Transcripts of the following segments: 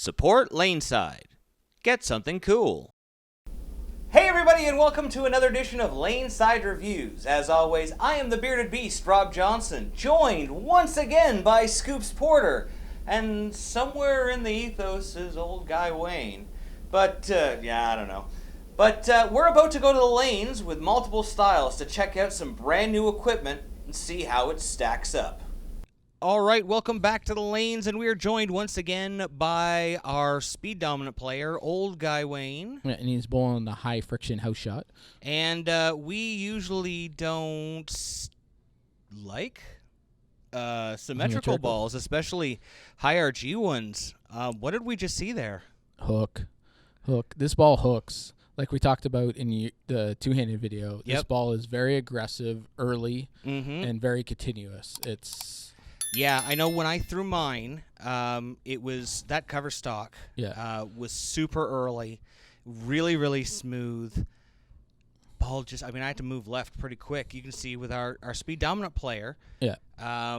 Support LaneSide. Get something cool. Hey everybody, and welcome to another edition of LaneSide Reviews. As always, I am the bearded beast, Rob Johnson, joined once again by Scoops Porter, and somewhere in the ethos is old guy Wayne. But, I don't know. But we're about to go to the lanes with multiple styles to check out some brand new equipment and see how it stacks up. All right, welcome back to the lanes, and we are joined once again by our speed dominant player, old guy Wayne. Yeah, and he's bowling the high friction house shot. And we usually don't like symmetrical balls, especially high RG ones. What did we just see there? Hook. This ball hooks. Like we talked about in the two-handed video, this ball is very aggressive early and very continuous. Yeah, I know when I threw mine, it was that cover stock was super early, really, really smooth. Ball I had to move left pretty quick. You can see with our speed dominant player,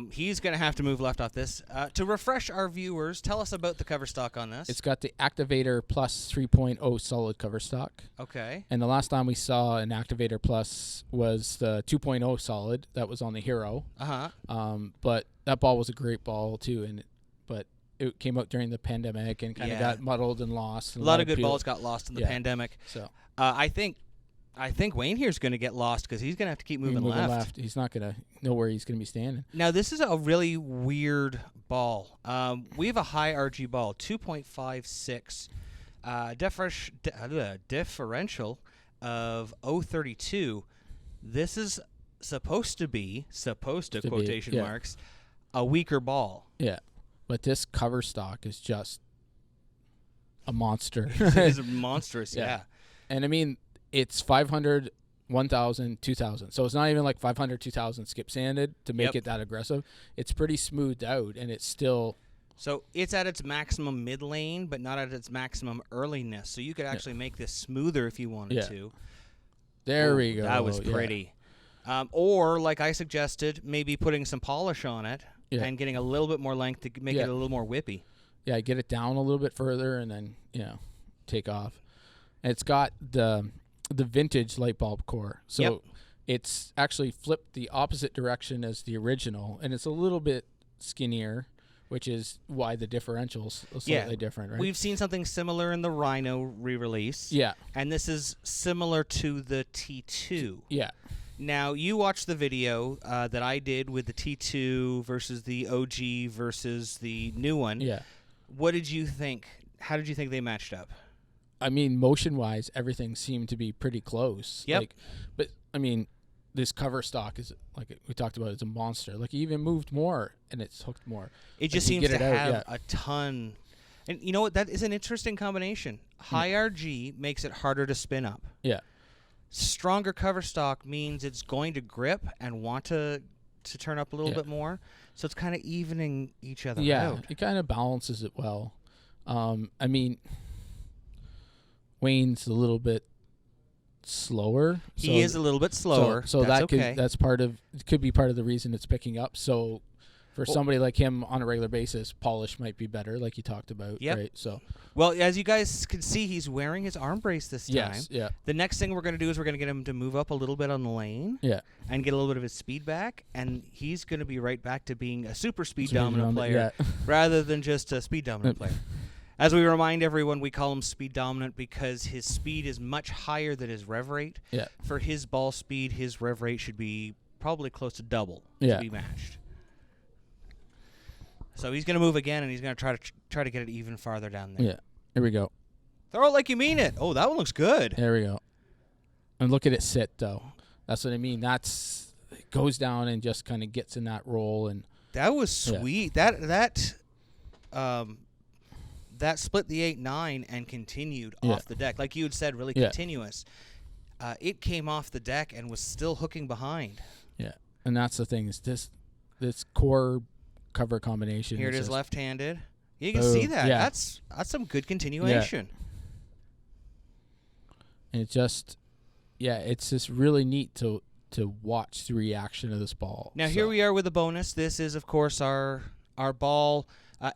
he's going to have to move left off this. To refresh our viewers, tell us about the cover stock on this. It's got the Activator Plus 3.0 solid cover stock. Okay. And the last time we saw an Activator Plus was the 2.0 solid that was on the Hero. But that ball was a great ball too, but it came out during the pandemic and kind of got muddled and lost. A lot of good balls got lost in the pandemic. So I think Wayne here is going to get lost because he's going to have to keep moving left. He's not going to know where he's going to be standing. Now, this is a really weird ball. We have a high RG ball, 2.56 differential of 0.32. This is supposed to quotation marks, a weaker ball. Yeah, but this cover stock is just a monster. It is monstrous, yeah. And I mean, it's 500, 1,000, 2,000. So it's not even like 500, 2,000 skip sanded to make it that aggressive. It's pretty smoothed out, and it's still... So it's at its maximum mid lane, but not at its maximum earliness. So you could actually make this smoother if you wanted to. There we go. That was pretty. Or, like I suggested, maybe putting some polish on it and getting a little bit more length to make it a little more whippy. Yeah, get it down a little bit further and then, take off. And it's got the vintage light bulb core. So it's actually flipped the opposite direction as the original, and it's a little bit skinnier, which is why the differential's slightly different, right? We've seen something similar in the Rhino re-release. Yeah. And this is similar to the T2. Yeah. Now, you watched the video that I did with the T2 versus the OG versus the new one. Yeah. What did you think? How did you think they matched up? I mean, motion-wise, everything seemed to be pretty close. Yep. But, I mean, this cover stock is, like we talked about, it's a monster. Like, it even moved more, and it's hooked more. It just seems to have a ton. And you know what? That is an interesting combination. High RG makes it harder to spin up. Yeah. Stronger cover stock means it's going to grip and want to turn up a little bit more. So it's kind of evening each other out. Yeah, it kind of balances it well. I mean, Wayne's a little bit slower. He is a little bit slower. So that's could be part of the reason it's picking up. So for somebody like him on a regular basis, polish might be better, like you talked about. Right. So well, as you guys can see, he's wearing his arm brace this time. Yes. Yeah. The next thing we're going to do is we're going to get him to move up a little bit on the lane. Yeah. And get a little bit of his speed back, and he's going to be right back to being a super speed dominant player rather than just a speed dominant player. As we remind everyone, we call him speed dominant because his speed is much higher than his rev rate. Yeah. For his ball speed, his rev rate should be probably close to double to be matched. So he's going to move again, and he's going to try to get it even farther down there. Yeah. Here we go. Throw it like you mean it. Oh, that one looks good. There we go. And look at it sit, though. That's what I mean. It goes down and just kind of gets in that roll. And that was sweet. That split the 8-9 and continued off the deck. Like you had said, really continuous. It came off the deck and was still hooking behind. Yeah. And that's the thing is this core cover combination. Here it is left-handed. You can see that. Yeah. That's some good continuation. Yeah. And it's just really neat to watch the reaction of this ball. Now here we are with a bonus. This is of course our ball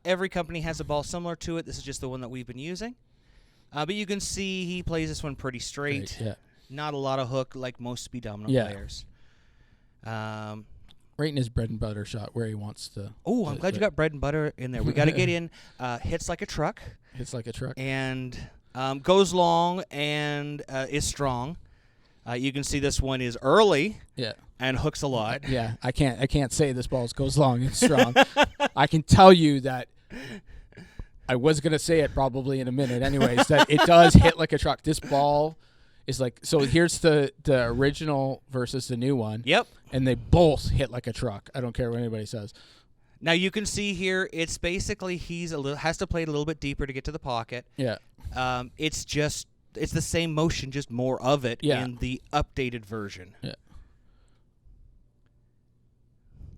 Every company has a ball similar to it. This is just the one that we've been using. But you can see he plays this one pretty straight. Yeah. Not a lot of hook like most speed dominant players. Right in his bread and butter shot where he wants to. Oh, I'm glad you got bread and butter in there. We got to get in. Hits like a truck. Hits like a truck. And goes long and is strong. You can see this one is early. Yeah. And hooks a lot. Yeah. I can't say this ball goes long and strong. I can tell you that. I was gonna say it probably in a minute, anyways. That it does hit like a truck. This ball is like, so here's the original versus the new one. Yep. And they both hit like a truck. I don't care what anybody says. Now you can see here, it's basically has to play it a little bit deeper to get to the pocket. Yeah. It's the same motion, just more of it in the updated version. Yeah.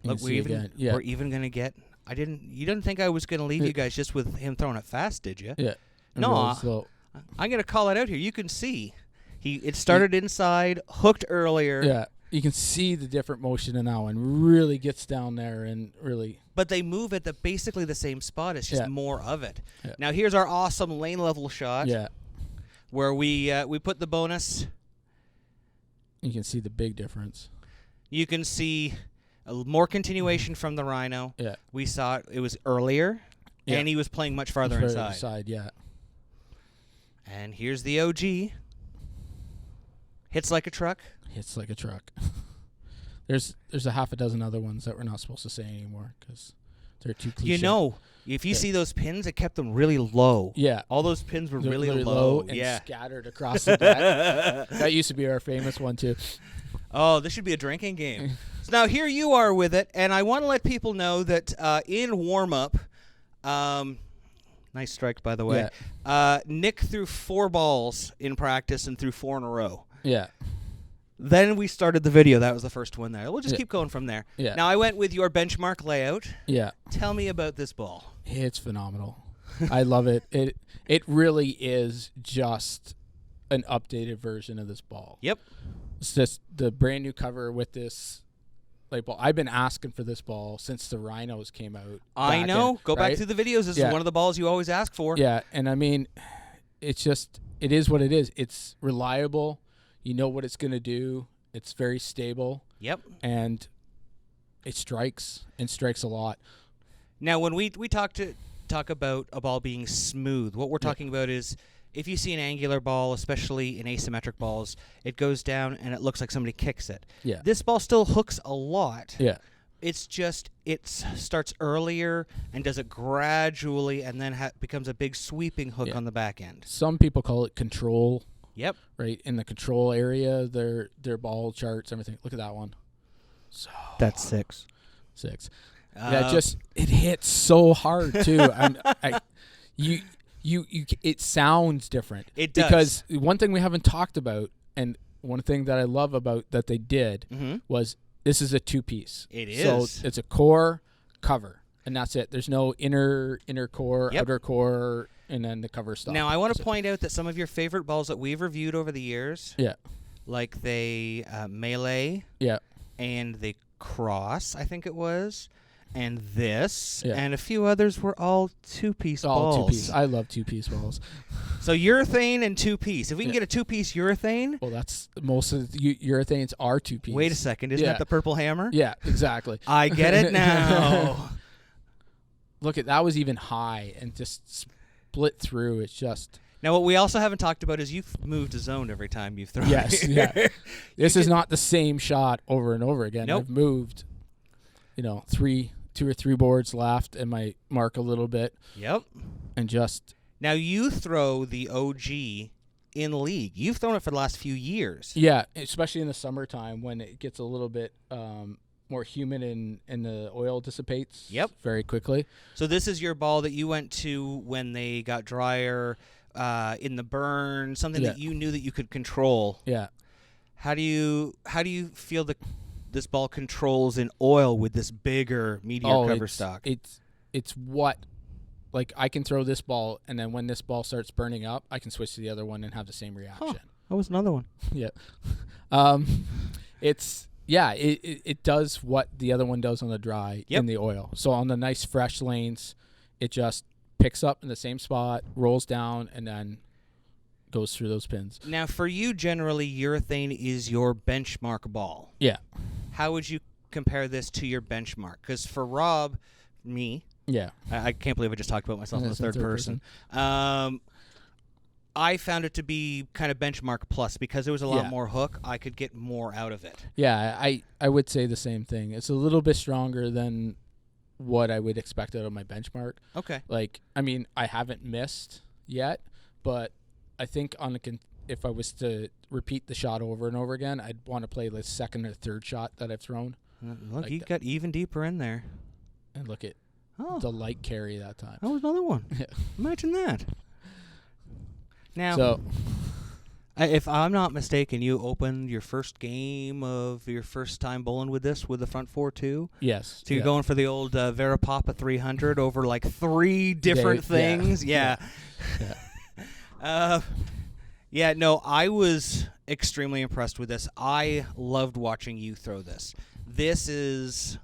Look, we're even gonna get. You didn't think I was gonna leave you guys just with him throwing it fast, did you? Yeah. No. I'm gonna call it out here. You can see. It started inside, hooked earlier. Yeah, you can see the different motion in that one. Really gets down there and really. But they move at basically the same spot. It's just more of it. Yeah. Now here's our awesome lane level shot. Yeah. Where we put the bonus. You can see the big difference. You can see more continuation from the Rhino. Yeah. We saw it was earlier, and he was playing much farther inside. Yeah. And here's the OG. Hits like a truck. Hits like a truck. There's a half a dozen other ones that we're not supposed to say anymore because they're too cliche. You know, if you see those pins, it kept them really low. Yeah. All those pins were really low and scattered across the deck. That used to be our famous one too. Oh, this should be a drinking game. So now here you are with it, and I want to let people know that in warm-up, nice strike, by the way, Nick threw 4 balls in practice and threw 4 in a row. Yeah. Then we started the video. That was the first one there. We'll just keep going from there. Yeah. Now, I went with your benchmark layout. Yeah. Tell me about this ball. It's phenomenal. I love it. It really is just an updated version of this ball. Yep. It's just the brand new cover with this light ball. I've been asking for this ball since the Rhinos came out. I know. Go back through the videos. This is one of the balls you always ask for. Yeah, and I mean, it is what it is. It's reliable. You know what it's going to do. It's very stable. Yep. And it strikes a lot. Now, when we talk about a ball being smooth, what we're talking about is if you see an angular ball, especially in asymmetric balls, it goes down and it looks like somebody kicks it. Yeah. This ball still hooks a lot. Yeah. It's just it starts earlier and does it gradually and then becomes a big sweeping hook on the back end. Some people call it control. Yep. Right in the control area, their ball charts, everything. Look at that one. So that's 6. Yeah, it hits so hard too. It sounds different. It does. Because one thing we haven't talked about, and one thing that I love about that they did was this is a 2-piece. It is. So it's a core cover, and that's it. There's no inner core, outer core, and then the cover stuff. Now, I want to point out that some of your favorite balls that we've reviewed over the years, like the Melee, and the Cross, I think it was, and this, and a few others were all 2-piece balls. All 2-piece. I love 2-piece balls. So urethane and 2-piece. If we can get a 2-piece urethane. Well, that's most of the urethanes are 2-piece. Wait a second. Isn't that the purple hammer? Yeah, exactly. I get it now. Look, that was even high and just split through. It's just. Now, what we also haven't talked about is you've moved a zone every time you've thrown. Yes, yeah. This is not the same shot over and over again. Nope. I've moved, 2 or 3 boards left and my mark a little bit. Yep. And just. Now, you throw the OG in league. You've thrown it for the last few years. Yeah, especially in the summertime when it gets a little bit more humid and the oil dissipates very quickly. So this is your ball that you went to when they got drier in the burn, something that you knew that you could control. Yeah. How do you feel this ball controls in oil with this bigger, meatier cover stock? It's what, like, I can throw this ball, and then when this ball starts burning up, I can switch to the other one and have the same reaction. Huh. That was another one. Yeah. It does what the other one does on the dry in the oil. So on the nice fresh lanes, it just picks up in the same spot, rolls down, and then goes through those pins. Now, for you, generally, urethane is your benchmark ball. Yeah. How would you compare this to your benchmark? Because for Rob, me, Yeah. I can't believe I just talked about myself in the third person. I found it to be kind of benchmark plus because there was a lot more hook. I could get more out of it. Yeah, I would say the same thing. It's a little bit stronger than what I would expect out of my benchmark. Okay. Like, I mean, I haven't missed yet, but I think if I was to repeat the shot over and over again, I'd want to play the second or third shot that I've thrown. Look, like you got even deeper in there. And look at the light carry that time. That was another one. Imagine that. Now, so, if I'm not mistaken, you opened your first game of your first time bowling with this with the front four too? Yes. So you're going for the old Verapapa 300 over like 3 different things? Yeah. No, I was extremely impressed with this. I loved watching you throw this. This is,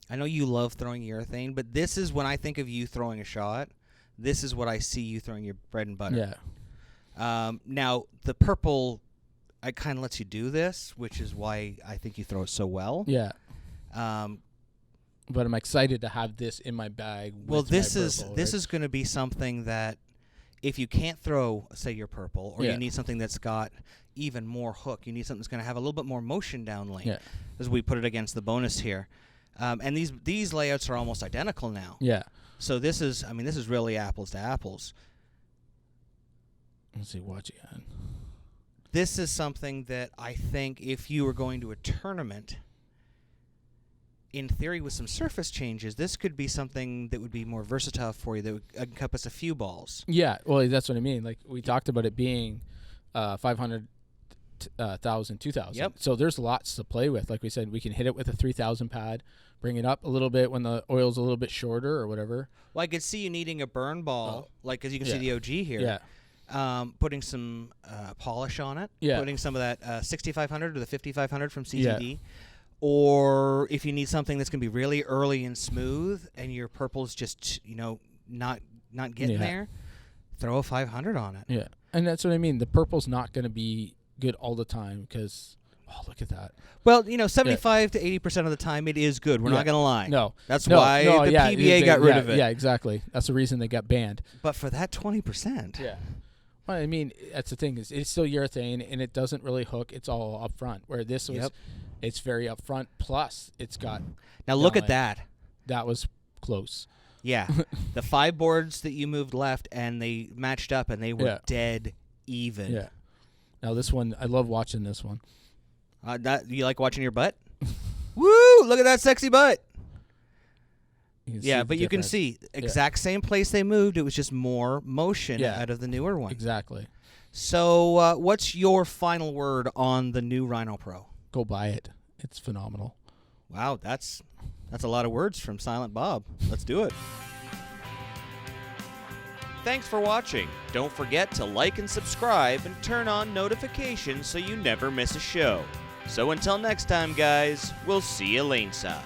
I know you love throwing urethane, but this is when I think of you throwing a shot, this is what I see you throwing your bread and butter. Yeah. Now, the purple, it kind of lets you do this, which is why I think you throw it so well. Yeah. But I'm excited to have this in my bag. Well, this purple, is going to be something that if you can't throw, say, your purple, or you need something that's got even more hook, you need something that's going to have a little bit more motion down lane, as we put it against the bonus here. And these layouts are almost identical now. Yeah. So this is really apples to apples. Let's see, watch again. This is something that I think if you were going to a tournament, in theory with some surface changes, this could be something that would be more versatile for you, that would encompass a few balls. Yeah, well, that's what I mean. Like, we talked about it being 500, 1,000, 2,000. Yep. So there's lots to play with. Like we said, we can hit it with a 3,000 pad, bring it up a little bit when the oil's a little bit shorter or whatever. Well, I could see you needing a burn ball, like as you can see the OG here. Yeah. Putting some polish on it. Yeah. Putting some of that 6,500 or the 5,500 from CTD. Yeah. Or if you need something that's going to be really early and smooth and your purple's just, not getting there, throw a 500 on it. Yeah. And that's what I mean. The purple's not going to be good all the time because, look at that. Well, 75 to 80% of the time it is good. We're not going to lie. No. That's why the PBA got rid of it. Yeah, exactly. That's the reason they got banned. But for that 20%. Yeah. Well, I mean, that's the thing. It's still urethane, and it doesn't really hook. It's all up front, where this was, it's very up front, plus it's got... Now look at that. That was close. Yeah. The 5 boards that you moved left, and they matched up, and they were dead even. Yeah. Now this one, I love watching this one. You like watching your butt? Woo! Look at that sexy butt. But you can see exact same place they moved. It was just more motion out of the newer one. Exactly. So what's your final word on the new Rhino Pro? Go buy it. It's phenomenal. Wow, that's a lot of words from Silent Bob. Let's do it. Thanks for watching. Don't forget to like and subscribe and turn on notifications so you never miss a show. So until next time, guys, we'll see you laneside.